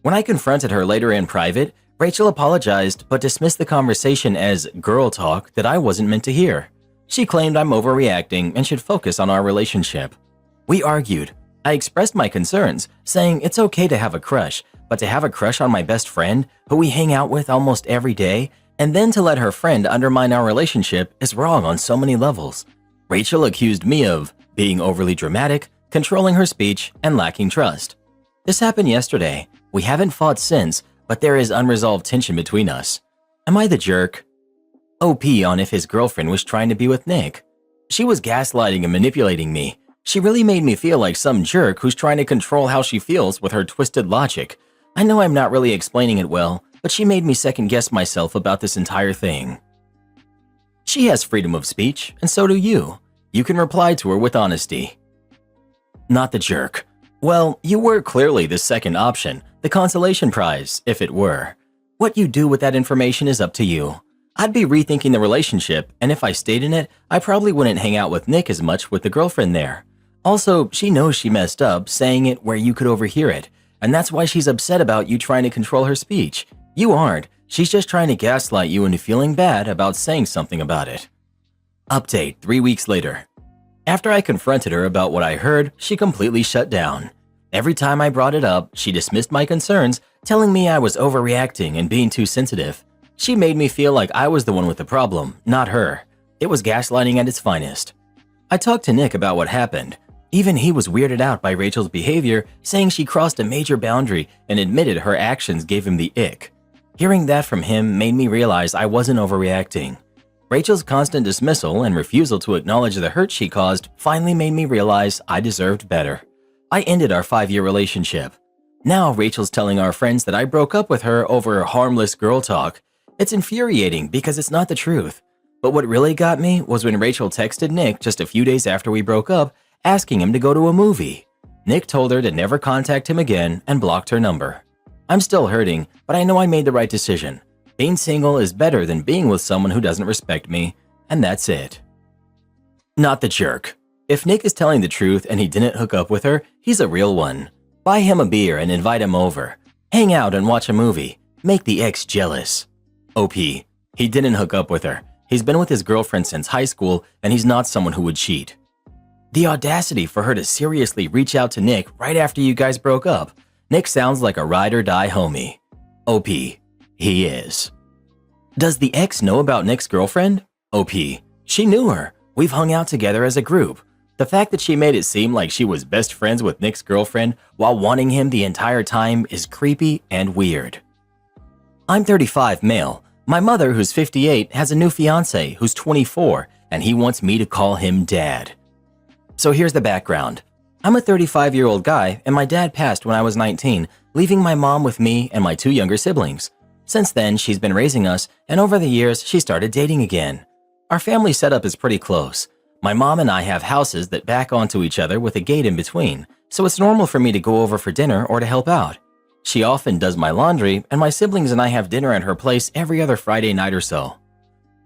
When I confronted her later in private, Rachel apologized but dismissed the conversation as girl talk that I wasn't meant to hear. She claimed I'm overreacting and should focus on our relationship. We argued. I expressed my concerns, saying it's okay to have a crush, but to have a crush on my best friend, who we hang out with almost every day, and then to let her friend undermine our relationship is wrong on so many levels. Rachel accused me of being overly dramatic, controlling her speech, and lacking trust. This happened yesterday. We haven't fought since, but there is unresolved tension between us. Am I the jerk? OP on if his girlfriend was trying to be with Nick. She was gaslighting and manipulating me. She really made me feel like some jerk who's trying to control how she feels with her twisted logic. I know I'm not really explaining it well, but she made me second-guess myself about this entire thing. She has freedom of speech, and so do you. You can reply to her with honesty. Not the jerk. Well, you were clearly the second option, the consolation prize, if it were. What you do with that information is up to you. I'd be rethinking the relationship, and if I stayed in it, I probably wouldn't hang out with Nick as much with the girlfriend there. Also, she knows she messed up, saying it where you could overhear it, and that's why she's upset about you trying to control her speech. You aren't. She's just trying to gaslight you into feeling bad about saying something about it. Update 3 weeks later. After I confronted her about what I heard, she completely shut down. Every time I brought it up, she dismissed my concerns, telling me I was overreacting and being too sensitive. She made me feel like I was the one with the problem, not her. It was gaslighting at its finest. I talked to Nick about what happened. Even he was weirded out by Rachel's behavior, saying she crossed a major boundary and admitted her actions gave him the ick. Hearing that from him made me realize I wasn't overreacting. Rachel's constant dismissal and refusal to acknowledge the hurt she caused finally made me realize I deserved better. I ended our 5-year relationship. Now Rachel's telling our friends that I broke up with her over harmless girl talk. It's infuriating because it's not the truth. But what really got me was when Rachel texted Nick just a few days after we broke up, asking him to go to a movie. Nick told her to never contact him again and blocked her number. I'm still hurting, but I know I made the right decision. Being single is better than being with someone who doesn't respect me, and that's it. Not the jerk. If Nick is telling the truth and he didn't hook up with her, he's a real one. Buy him a beer and invite him over. Hang out and watch a movie. Make the ex jealous. OP. He didn't hook up with her. He's been with his girlfriend since high school, and he's not someone who would cheat. The audacity for her to seriously reach out to Nick right after you guys broke up. Nick sounds like a ride or die homie. OP. He is. Does the ex know about Nick's girlfriend? OP. She knew her. We've hung out together as a group. The fact that she made it seem like she was best friends with Nick's girlfriend while wanting him the entire time is creepy and weird. I'm 35 male. My mother, who's 58, has a new fiance who's 24, and he wants me to call him dad. So here's the background. I'm a 35-year-old guy, and my dad passed when I was 19, leaving my mom with me and my 2 younger siblings. Since then, she's been raising us, and over the years, she started dating again. Our family setup is pretty close. My mom and I have houses that back onto each other with a gate in between, so it's normal for me to go over for dinner or to help out. She often does my laundry, and my siblings and I have dinner at her place every other Friday night or so.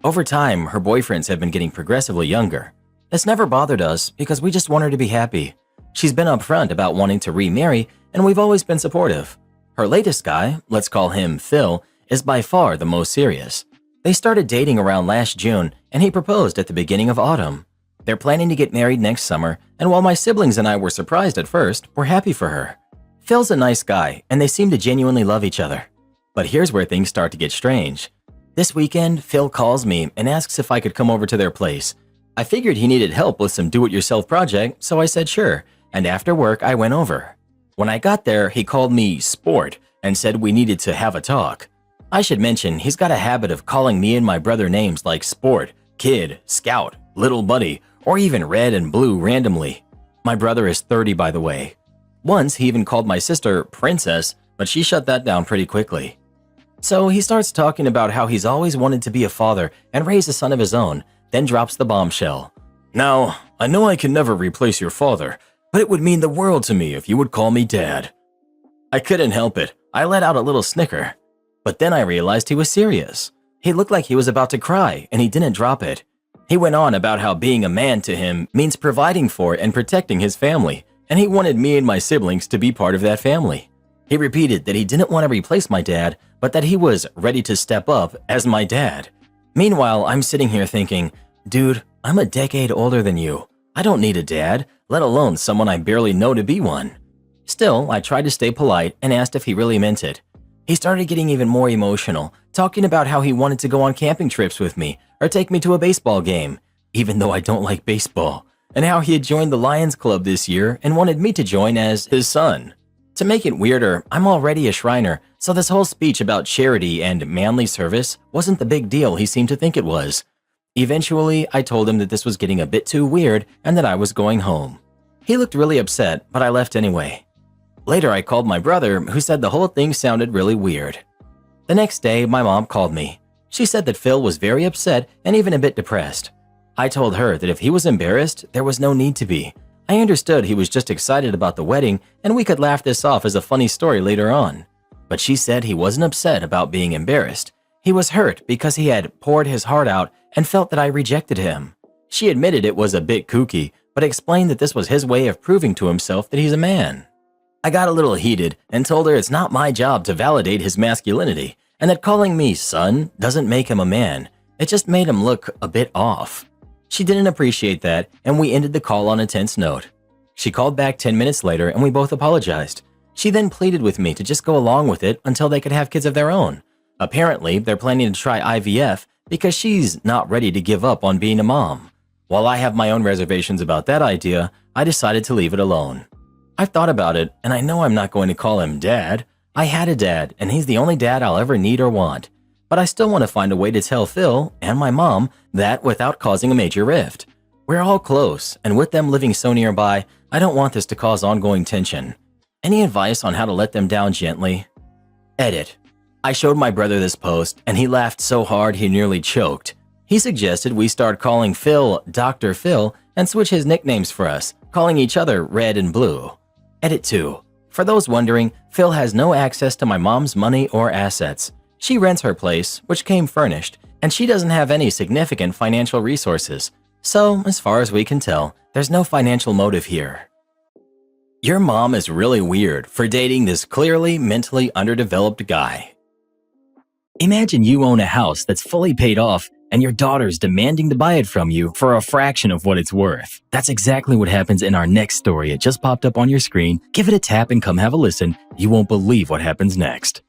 Over time, her boyfriends have been getting progressively younger. This never bothered us because we just want her to be happy. She's been upfront about wanting to remarry, and we've always been supportive. Her latest guy, let's call him Phil, is by far the most serious. They started dating around last June, and he proposed at the beginning of autumn. They're planning to get married next summer, and while my siblings and I were surprised at first, we're happy for her. Phil's a nice guy, and they seem to genuinely love each other. But here's where things start to get strange. This weekend, Phil calls me and asks if I could come over to their place. I figured he needed help with some do-it-yourself project, so I said sure, and after work I went over. When I got there, he called me Sport and said we needed to have a talk. I should mention he's got a habit of calling me and my brother names like Sport, Kid, Scout, Little Buddy, or even Red and Blue randomly. My brother is 30, by the way. Once he even called my sister Princess, but she shut that down pretty quickly. So he starts talking about how he's always wanted to be a father and raise a son of his own, then drops the bombshell. Now, I know I can never replace your father, but it would mean the world to me if you would call me Dad. I couldn't help it. I let out a little snicker. But then I realized he was serious. He looked like he was about to cry, and he didn't drop it. He went on about how being a man to him means providing for and protecting his family, and he wanted me and my siblings to be part of that family. He repeated that he didn't want to replace my dad, but that he was ready to step up as my dad. Meanwhile, I'm sitting here thinking, dude, I'm a decade older than you. I don't need a dad, let alone someone I barely know to be one. Still, I tried to stay polite and asked if he really meant it. He started getting even more emotional, talking about how he wanted to go on camping trips with me or take me to a baseball game, even though I don't like baseball, and how he had joined the Lions Club this year and wanted me to join as his son. To make it weirder, I'm already a Shriner, so this whole speech about charity and manly service wasn't the big deal he seemed to think it was. Eventually, I told him that this was getting a bit too weird and that I was going home. He looked really upset, but I left anyway. Later, I called my brother, who said the whole thing sounded really weird. The next day, my mom called me. She said that Phil was very upset and even a bit depressed. I told her that if he was embarrassed, there was no need to be. I understood he was just excited about the wedding and we could laugh this off as a funny story later on. But she said he wasn't upset about being embarrassed. He was hurt because he had poured his heart out and felt that I rejected him. She admitted it was a bit kooky, but explained that this was his way of proving to himself that he's a man. I got a little heated and told her it's not my job to validate his masculinity and that calling me son doesn't make him a man. It just made him look a bit off. She didn't appreciate that, and we ended the call on a tense note. She called back 10 minutes later and we both apologized. She then pleaded with me to just go along with it until they could have kids of their own. Apparently, they're planning to try IVF because she's not ready to give up on being a mom. While I have my own reservations about that idea, I decided to leave it alone. I've thought about it, and I know I'm not going to call him Dad. I had a dad, and he's the only dad I'll ever need or want. But I still want to find a way to tell Phil and my mom that without causing a major rift. We're all close, and with them living so nearby, I don't want this to cause ongoing tension. Any advice on how to let them down gently? Edit. I showed my brother this post, and he laughed so hard he nearly choked. He suggested we start calling Phil Dr. Phil and switch his nicknames for us, calling each other Red and Blue. Edit 2. For those wondering, Phil has no access to my mom's money or assets. She rents her place, which came furnished, and she doesn't have any significant financial resources. So, as far as we can tell, there's no financial motive here. Your mom is really weird for dating this clearly mentally underdeveloped guy. Imagine you own a house that's fully paid off and your daughter's demanding to buy it from you for a fraction of what it's worth. That's exactly what happens in our next story. It just popped up on your screen. Give it a tap and come have a listen. You won't believe what happens next.